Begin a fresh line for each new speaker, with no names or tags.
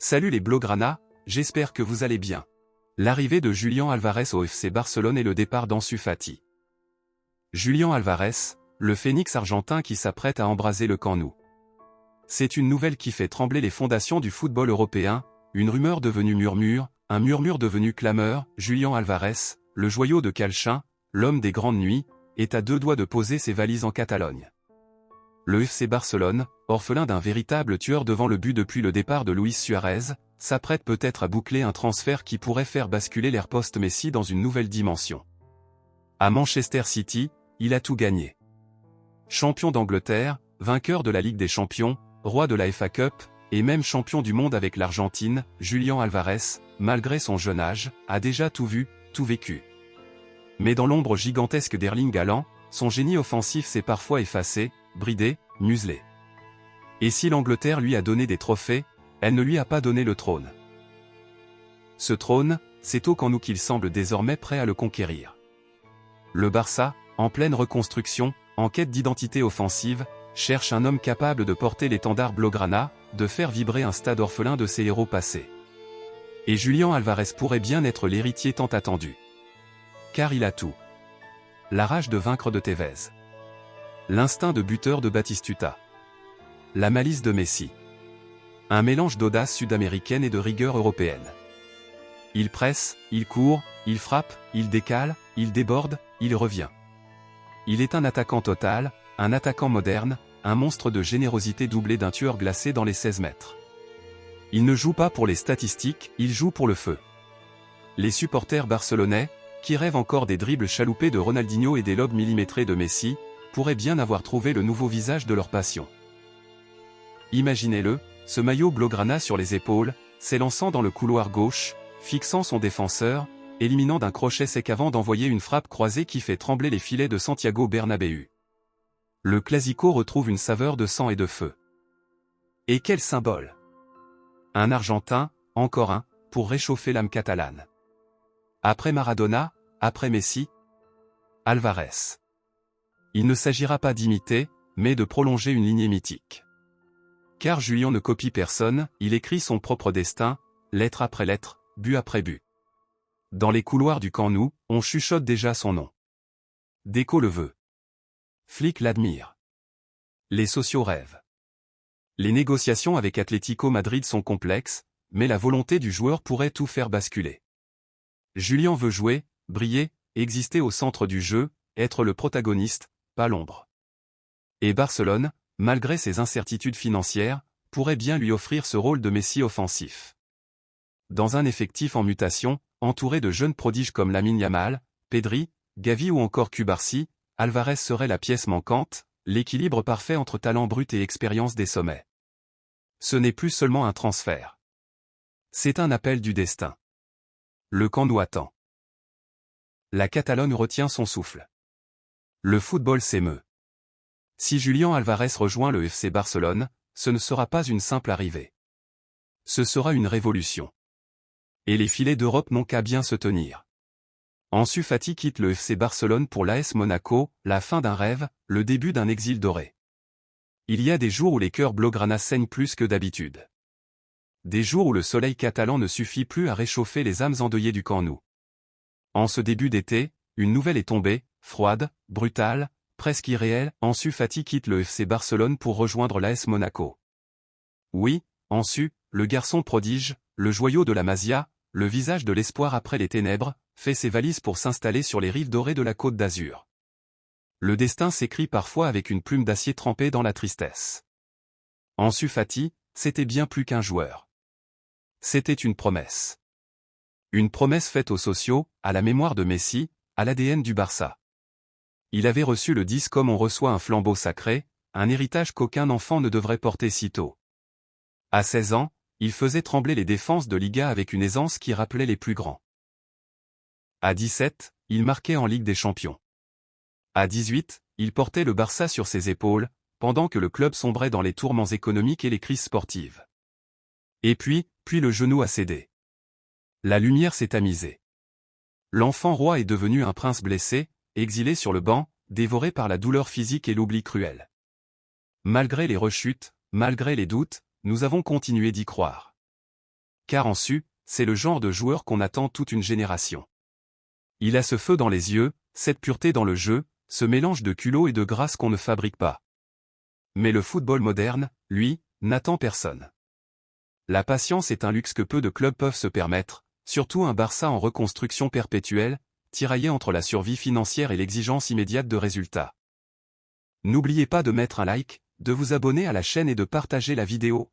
Salut les Blaugrana, j'espère que vous allez bien. L'arrivée de Julián Álvarez au FC Barcelone et le départ d'Ansu Fati. Julián Álvarez, le phénix argentin qui s'apprête à embraser le Camp Nou. C'est une nouvelle qui fait trembler les fondations du football européen, une rumeur devenue murmure, un murmure devenu clameur. Julián Álvarez, le joyau de Calchin, l'homme des grandes nuits, est à deux doigts de poser ses valises en Catalogne. Le FC Barcelone, orphelin d'un véritable tueur devant le but depuis le départ de Luis Suarez, s'apprête peut-être à boucler un transfert qui pourrait faire basculer l'ère post-Messi dans une nouvelle dimension. À Manchester City, il a tout gagné. Champion d'Angleterre, vainqueur de la Ligue des Champions, roi de la FA Cup, et même champion du monde avec l'Argentine, Julián Álvarez, malgré son jeune âge, a déjà tout vu, tout vécu. Mais dans l'ombre gigantesque d'Erling Haaland, son génie offensif s'est parfois effacé, bridé, muselé. Et si l'Angleterre lui a donné des trophées, elle ne lui a pas donné le trône. Ce trône, c'est au Camp Nou qu'il semble désormais prêt à le conquérir. Le Barça, en pleine reconstruction, en quête d'identité offensive, cherche un homme capable de porter l'étendard blaugrana, de faire vibrer un stade orphelin de ses héros passés. Et Julián Álvarez pourrait bien être l'héritier tant attendu. Car il a tout. La rage de vaincre de Tevez. L'instinct de buteur de Batistuta. La malice de Messi. Un mélange d'audace sud-américaine et de rigueur européenne. Il presse, il court, il frappe, il décale, il déborde, il revient. Il est un attaquant total, un attaquant moderne, un monstre de générosité doublé d'un tueur glacé dans les 16 mètres. Il ne joue pas pour les statistiques, il joue pour le feu. Les supporters barcelonais, qui rêvent encore des dribbles chaloupés de Ronaldinho et des lobes millimétrés de Messi, pourraient bien avoir trouvé le nouveau visage de leur passion. Imaginez-le, ce maillot blaugrana sur les épaules, s'élançant dans le couloir gauche, fixant son défenseur, éliminant d'un crochet sec avant d'envoyer une frappe croisée qui fait trembler les filets de Santiago Bernabéu. Le Clasico retrouve une saveur de sang et de feu. Et quel symbole! Un Argentin, encore un, pour réchauffer l'âme catalane. Après Maradona, après Messi, Álvarez. Il ne s'agira pas d'imiter, mais de prolonger une lignée mythique. Car Julián ne copie personne, il écrit son propre destin, lettre après lettre, but après but. Dans les couloirs du Camp Nou, on chuchote déjà son nom. Deco le veut. Flick l'admire. Les sociaux rêvent. Les négociations avec Atlético Madrid sont complexes, mais la volonté du joueur pourrait tout faire basculer. Julián veut jouer, briller, exister au centre du jeu, être le protagoniste, pas l'ombre. Et Barcelone, malgré ses incertitudes financières, pourrait bien lui offrir ce rôle de Messi offensif. Dans un effectif en mutation, entouré de jeunes prodiges comme Lamine Yamal, Pedri, Gavi ou encore Cubarsí, Álvarez serait la pièce manquante, l'équilibre parfait entre talent brut et expérience des sommets. Ce n'est plus seulement un transfert. C'est un appel du destin. Le Camp Nou attend. La Catalogne retient son souffle. Le football s'émeut. Si Julián Álvarez rejoint le FC Barcelone, ce ne sera pas une simple arrivée. Ce sera une révolution. Et les filets d'Europe n'ont qu'à bien se tenir. Ansu Fati quitte le FC Barcelone pour l'AS Monaco, la fin d'un rêve, le début d'un exil doré. Il y a des jours où les cœurs blaugrana saignent plus que d'habitude. Des jours où le soleil catalan ne suffit plus à réchauffer les âmes endeuillées du Camp Nou. En ce début d'été, une nouvelle est tombée, froide, brutale, presque irréelle. Ansu Fati quitte le FC Barcelone pour rejoindre l'AS Monaco. Oui, Ansu, le garçon prodige, le joyau de la Masia, le visage de l'espoir après les ténèbres, fait ses valises pour s'installer sur les rives dorées de la Côte d'Azur. Le destin s'écrit parfois avec une plume d'acier trempée dans la tristesse. Ansu Fati, c'était bien plus qu'un joueur. C'était une promesse. Une promesse faite aux sociaux, à la mémoire de Messi, à l'ADN du Barça. Il avait reçu le 10 comme on reçoit un flambeau sacré, un héritage qu'aucun enfant ne devrait porter si tôt. À 16 ans, il faisait trembler les défenses de Liga avec une aisance qui rappelait les plus grands. À 17, il marquait en Ligue des Champions. À 18, il portait le Barça sur ses épaules, pendant que le club sombrait dans les tourments économiques et les crises sportives. Et puis le genou a cédé. La lumière s'est tamisée. L'enfant roi est devenu un prince blessé, exilé sur le banc, dévoré par la douleur physique et l'oubli cruel. Malgré les rechutes, malgré les doutes, nous avons continué d'y croire. car Ansu, c'est le genre de joueur qu'on attend toute une génération. Il a ce feu dans les yeux, cette pureté dans le jeu, ce mélange de culot et de grâce qu'on ne fabrique pas. Mais le football moderne, lui, n'attend personne. La patience est un luxe que peu de clubs peuvent se permettre, surtout un Barça en reconstruction perpétuelle, tiraillé entre la survie financière et l'exigence immédiate de résultats. N'oubliez pas de mettre un like, de vous abonner à la chaîne et de partager la vidéo.